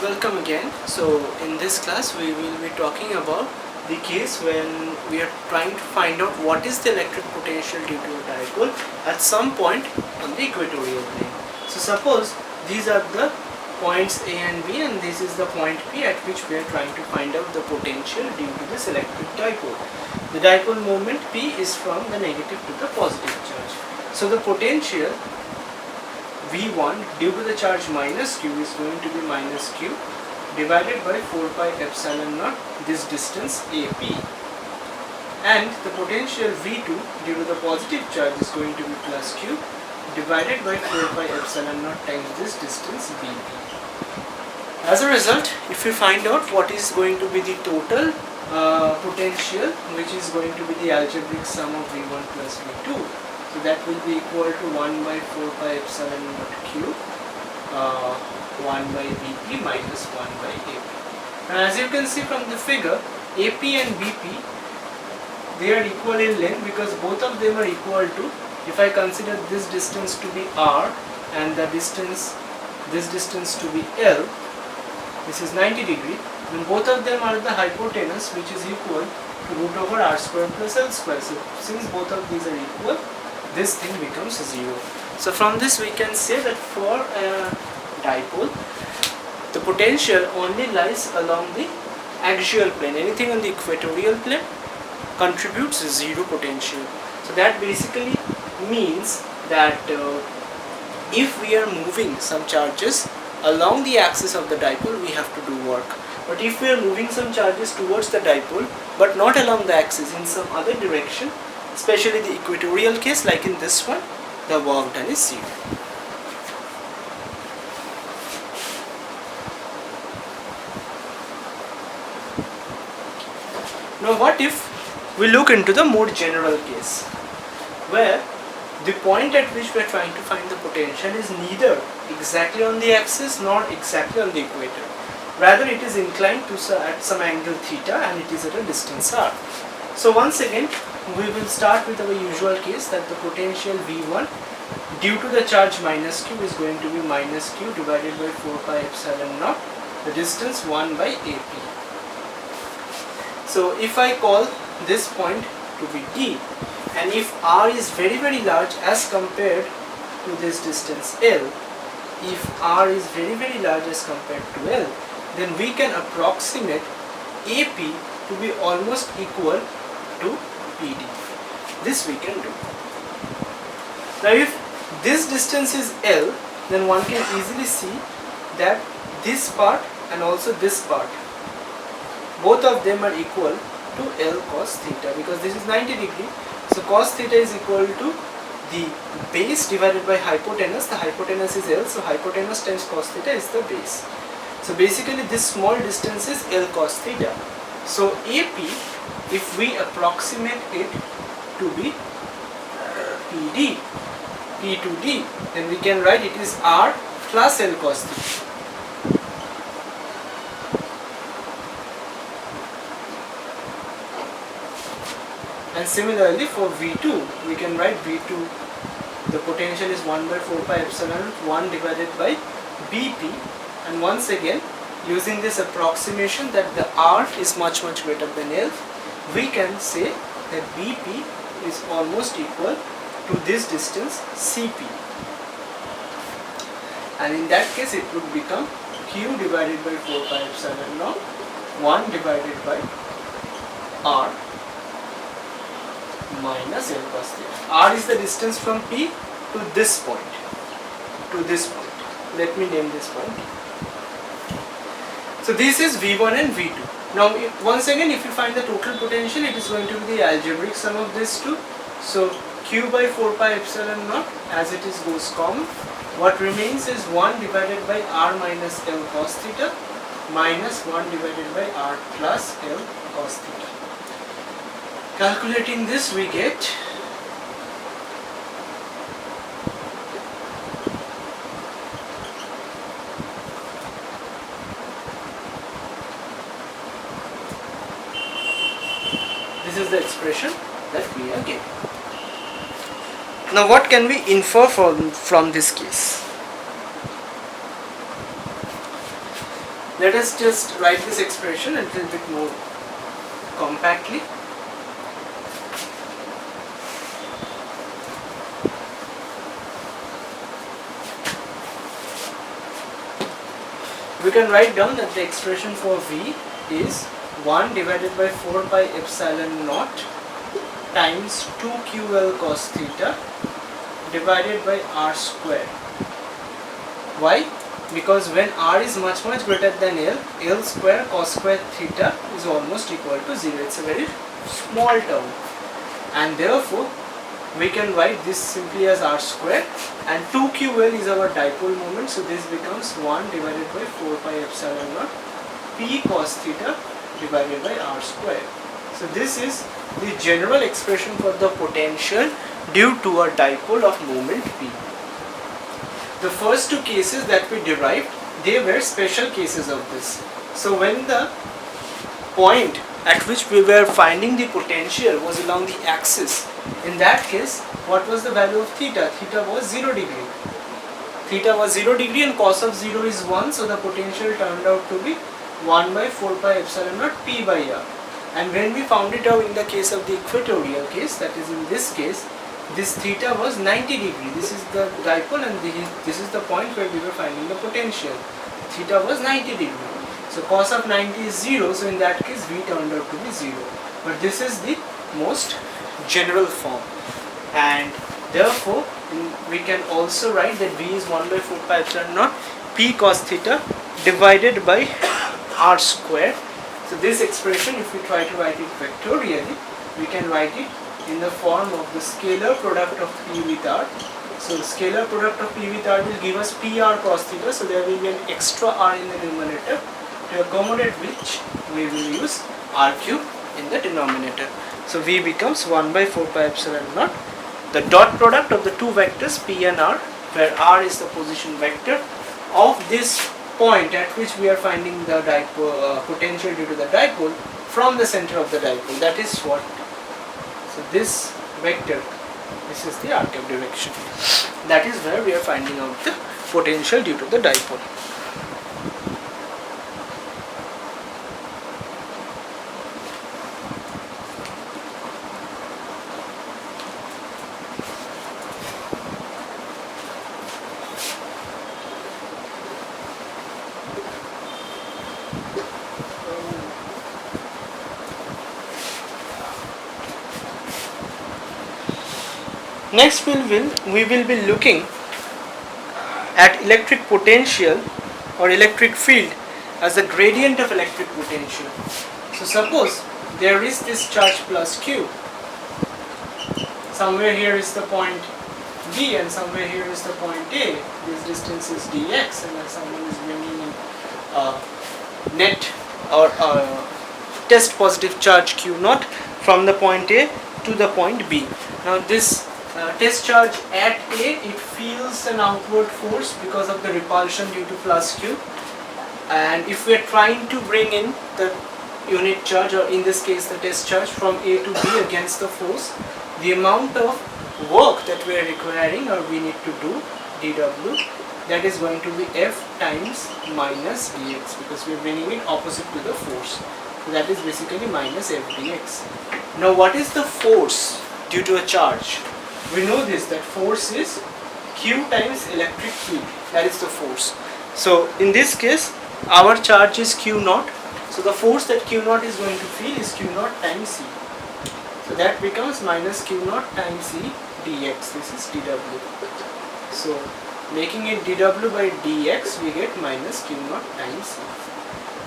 Welcome again. So in this class we will be talking about the case when we are trying to find out what is the electric potential due to a dipole at some point on the equatorial plane. So suppose these are the points A and B and this is the point P at which we are trying to find out the potential due to this electric dipole. The dipole moment P is from the negative to the positive charge. So the potential V1 due to the charge minus q is going to be minus q divided by 4 pi epsilon naught this distance AP, and the potential V2 due to the positive charge is going to be plus q divided by 4 pi epsilon naught times this distance BP. As a result, if we find out what is going to be the total potential, which is going to be the algebraic sum of V1 plus V2, so that will be equal to 1 by 4 pi epsilon naught q 1 by Vp minus 1 by AP. And as you can see from the figure, AP and BP, they are equal in length because both of them are equal to, if I consider this distance to be r and this distance to be L, this is 90 degree, then both of them are the hypotenuse, which is equal to root over r square plus L square. So since both of these are equal, this thing becomes 0. So from this we can say that for a dipole, the potential only lies along the axial plane. Anything on the equatorial plane contributes 0 potential. So that basically means that if we are moving some charges along the axis of the dipole, we have to do work. But if we are moving some charges towards the dipole but not along the axis, in some other direction, especially the equatorial case like in this one, the work done is 0. Now what if we look into the more general case, where the point at which we are trying to find the potential is neither exactly on the axis nor exactly on the equator. Rather it is inclined to at some angle theta and it is at a distance r. So once again we will start with our usual case that the potential V1 due to the charge minus q is going to be minus q divided by 4 pi epsilon naught, the distance 1 by AP. So if I call this point to be D, and if r is very large as compared to this distance L, if r is very large as compared to L, then we can approximate AP to be almost equal to PD. This we can do. Now if this distance is L, then one can easily see that this part and also this part, both of them are equal to L cos theta, because this is 90 degree. So cos theta is equal to the base divided by hypotenuse. The hypotenuse is L, so hypotenuse times cos theta is the base. So basically this small distance is L cos theta. So AP, if we approximate it to be PD, P to D, then we can write it is R plus L cos theta. And similarly for V2, we can write V2, the potential is 1 by 4 pi epsilon 1 divided by BP, and once again using this approximation that the R is much greater than L, we can say that BP is almost equal to this distance CP, and in that case it would become Q divided by 4 pi epsilon naught 1 divided by R minus L cos theta. R is the distance from P to this point, Let me name this point. So this is V1 and V2. Now once again, if you find the total potential, it is going to be the algebraic sum of these two. So Q by 4 pi epsilon naught, as it is goes common, what remains is 1 divided by R minus L cos theta minus 1 divided by R plus L cos theta. Calculating this, we get this is the expression that we are getting. Now what can we infer from this case? Let us just write this expression a little bit more compactly. We can write down that the expression for V is 1 divided by 4 pi epsilon naught times 2ql cos theta divided by r square. Why? Because when r is much greater than L square cos square theta is almost equal to 0. It's a very small term, and therefore we can write this simply as r square, and 2ql is our dipole moment, so this becomes 1 divided by 4 pi epsilon naught p cos theta divided by r square. So this is the general expression for the potential due to a dipole of moment p. The first two cases that we derived, they were special cases of this. So when the point at which we were finding the potential was along the axis, in that case, what was the value of theta? Theta was 0 degree. Theta was 0 degree and cos of 0 is 1, so the potential turned out to be 1 by 4 pi epsilon naught p by r. And when we found it out in the case of the equatorial case, that is in this case, this theta was 90 degree. This is the dipole and this is the point where we were finding the potential. Theta was 90 degree. So cos of 90 is 0, so in that case V turned out to be 0. But this is the most general form, and therefore we can also write that V is 1 by 4 pi epsilon naught p cos theta divided by r square. So this expression, if we try to write it vectorially, we can write it in the form of the scalar product of p with r. So the scalar product of p with r will give us pr cos theta, so there will be an extra r in the numerator, to accommodate which we will use r cube in the denominator. So V becomes 1 by 4 pi epsilon naught, the dot product of the two vectors p and r, where r is the position vector of this point at which we are finding the dipole, potential due to the dipole from the center of the dipole. That is what. So this vector, this is the r cube direction. That is where we are finding out the potential due to the dipole. Next we will be looking at electric potential or electric field as the gradient of electric potential. So suppose there is this charge plus Q. Somewhere here is the point B and somewhere here is the point A. This distance is dx, and then someone is bringing in net or test positive charge Q naught from the point A to the point B. Now this test charge at A, it feels an outward force because of the repulsion due to plus Q, and if we are trying to bring in the unit charge, or in this case the test charge, from A to B against the force, the amount of work that we are requiring or we need to do, dW, that is going to be F times minus dx, because we are bringing it opposite to the force. So that is basically minus F dx. Now what is the force due to a charge? We know this, that force is Q times electric field, that is the force. So in this case our charge is Q naught, so the force that Q naught is going to feel is Q naught times C. So that becomes minus Q naught times C dx, this is dW. So making it dW by dx, we get minus Q naught times C.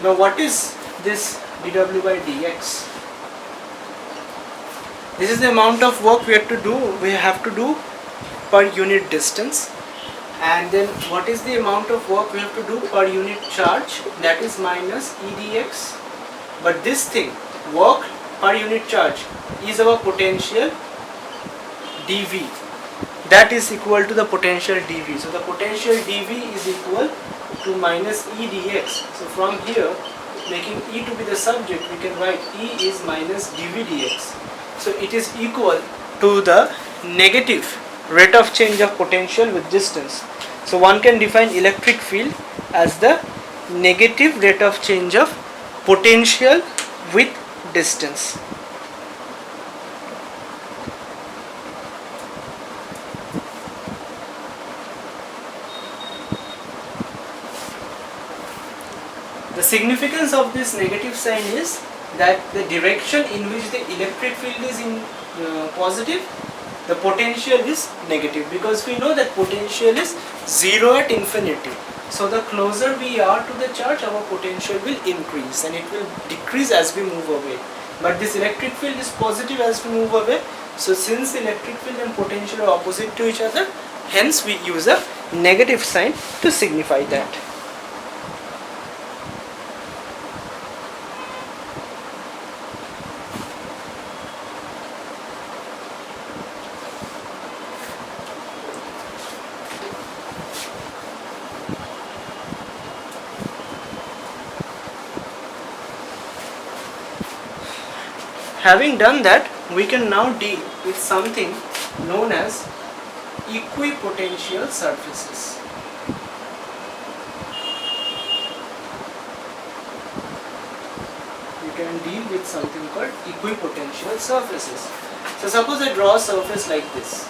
Now what is this dW by dx? This is the amount of work we have to do per unit distance, and then what is the amount of work we have to do per unit charge, that is minus E dx. But this thing, work per unit charge, is our potential dV, that is equal to the potential dV. So the potential dV is equal to minus E dx. So from here, making E to be the subject, we can write E is minus dV dx. So it is equal to the negative rate of change of potential with distance. So one can define electric field as the negative rate of change of potential with distance. The significance of this negative sign is that the direction in which the electric field is in positive, the potential is negative, because we know that potential is 0 at infinity. So the closer we are to the charge, our potential will increase and it will decrease as we move away. But this electric field is positive as we move away. So since electric field and potential are opposite to each other, hence we use a negative sign to signify that. Having done that, we can now deal with something known as equipotential surfaces. We can deal with something called equipotential surfaces. So suppose I draw a surface like this.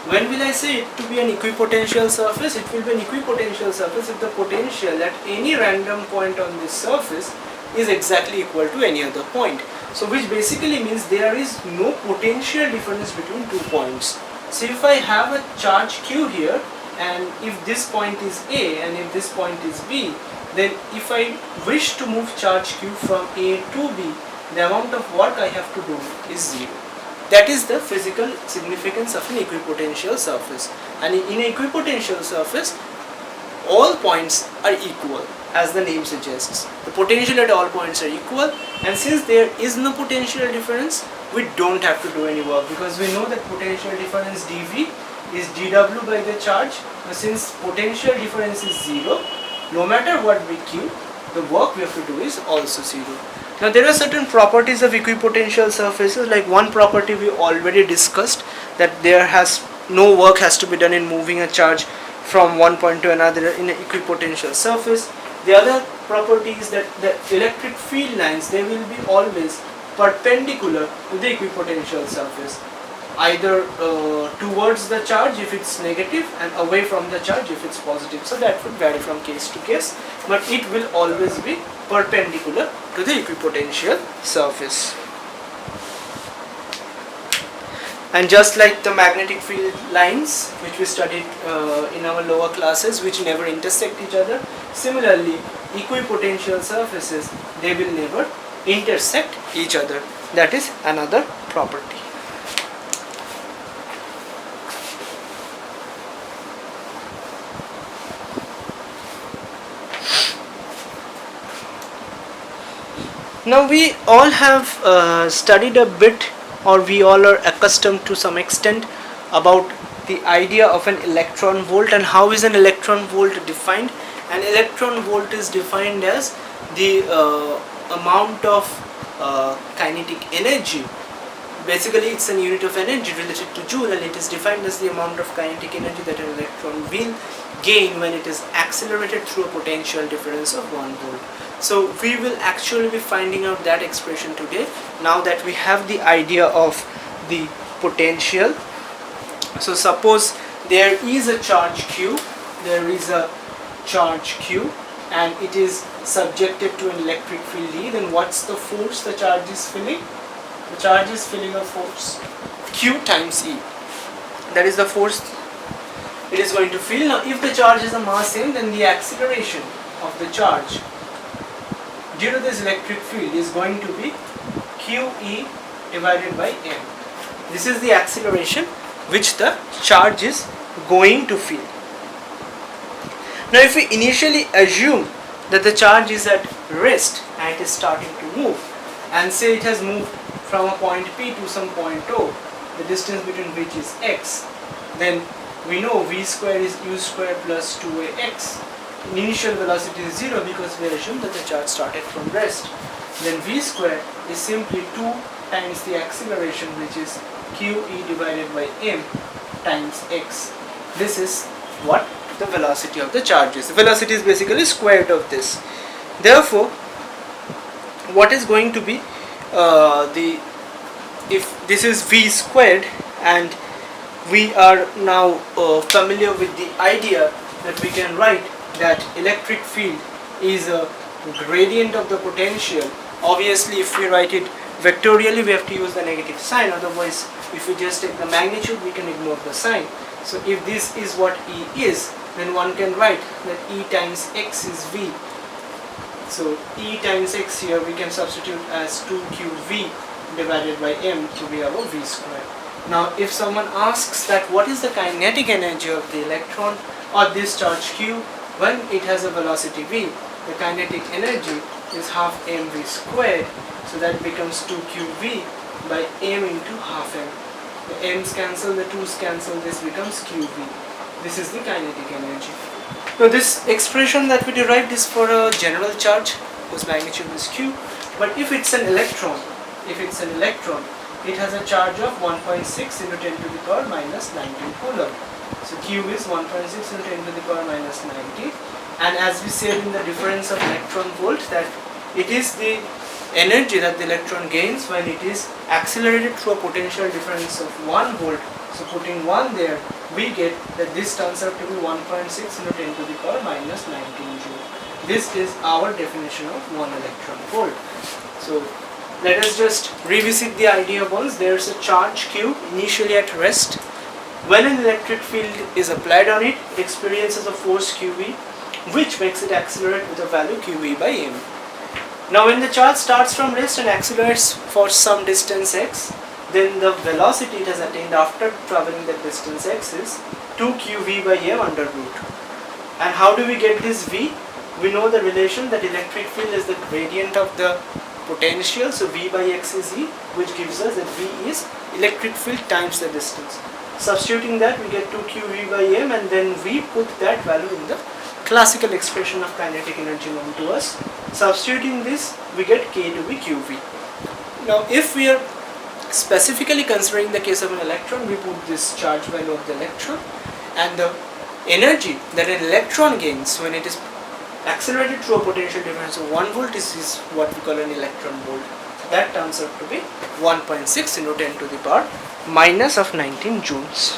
When will I say it to be an equipotential surface? It will be an equipotential surface if the potential at any random point on this surface is exactly equal to any other point. So which basically means there is no potential difference between 2 points. So if I have a charge Q here, and if this point is A and if this point is B, then if I wish to move charge Q from A to B, the amount of work I have to do is 0. That is the physical significance of an equipotential surface. And in an equipotential surface, all points are equal, as the name suggests. The potential at all points are equal, and since there is no potential difference, we don't have to do any work, because we know that potential difference dV is dW by the charge. Now since potential difference is 0, no matter what we Q, the work we have to do is also 0. Now there are certain properties of equipotential surfaces. Like one property we already discussed, that there has no work has to be done in moving a charge from one point to another in an equipotential surface. The other property is that the electric field lines, they will be always perpendicular to the equipotential surface, either towards the charge if it's negative and away from the charge if it's positive. So that would vary from case to case, but it will always be perpendicular to the equipotential surface. And just like the magnetic field lines which we studied in our lower classes, which never intersect each other, similarly equipotential surfaces, they will never intersect each other. That is another property. Now we all have studied a bit, or we all are accustomed to some extent about the idea of an electron volt and how is an electron volt defined. An electron volt is defined as the amount of kinetic energy. Basically it's an unit of energy related to joule, and it is defined as the amount of kinetic energy that an electron will gain when it is accelerated through a potential difference of 1 volt. So we will actually be finding out that expression today, now that we have the idea of the potential. So suppose there is a charge Q, and it is subjected to an electric field E, then what's the force the charge is feeling? The charge is feeling a force Q times E. That is the force it is going to feel. Now if the charge is a mass m, then the acceleration of the charge due to this electric field is going to be QE divided by m. This is the acceleration which the charge is going to feel. Now if we initially assume that the charge is at rest and it is starting to move, and say it has moved from a point P to some point O, the distance between which is x, then we know v square is u square plus 2ax. Initial velocity is 0 because we assume that the charge started from rest. Then v square is simply 2 times the acceleration, which is QE divided by m times x. This is what the velocity of the charges. The velocity is basically square root of this. Therefore, what is going to be if this is v squared, and we are now familiar with the idea that we can write that electric field is a gradient of the potential. Obviously, if we write it vectorially, we have to use the negative sign. Otherwise, if we just take the magnitude, we can ignore the sign. So if this is what E is, then one can write that E times x is V. So E times x here we can substitute as 2qV divided by m, so we have a V square. Now if someone asks that what is the kinetic energy of the electron or this charge q when it has a velocity v, the kinetic energy is half mv squared, so that becomes 2qv by m into half m. The m's cancel, the 2's cancel, this becomes qv. This is the kinetic energy. Now this expression that we derived is for a general charge whose magnitude is q, but if it's an electron, it has a charge of 1.6 into 10 to the power minus 19 coulomb. So q is 1.6 into 10 to the power minus 90, and as we said in the difference of electron volt, that it is the energy that the electron gains when it is accelerated through a potential difference of 1 volt. So putting 1 there, we get that this turns out to be 1.6 into 10 to the power minus 19 joule. This is our definition of 1 electron volt. So let us just revisit the idea once. There is a charge q initially at rest. When an electric field is applied on it, it experiences a force qv, which makes it accelerate with a value qv by m. Now when the charge starts from rest and accelerates for some distance x, then the velocity it has attained after traveling that distance x is 2qv by m under root. And how do we get this v? We know the relation that electric field is the gradient of the potential, so v by x is e, which gives us that v is electric field times the distance. Substituting that, we get 2qv by m, and then we put that value in the classical expression of kinetic energy known to us. Substituting this, we get k to be qv. Now if we are specifically considering the case of an electron, we put this charge value of the electron, and the energy that an electron gains when it is accelerated through a potential difference of 1 volt is what we call an electron volt. That turns out to be 1.6 into 10 to the power minus of 19 joules.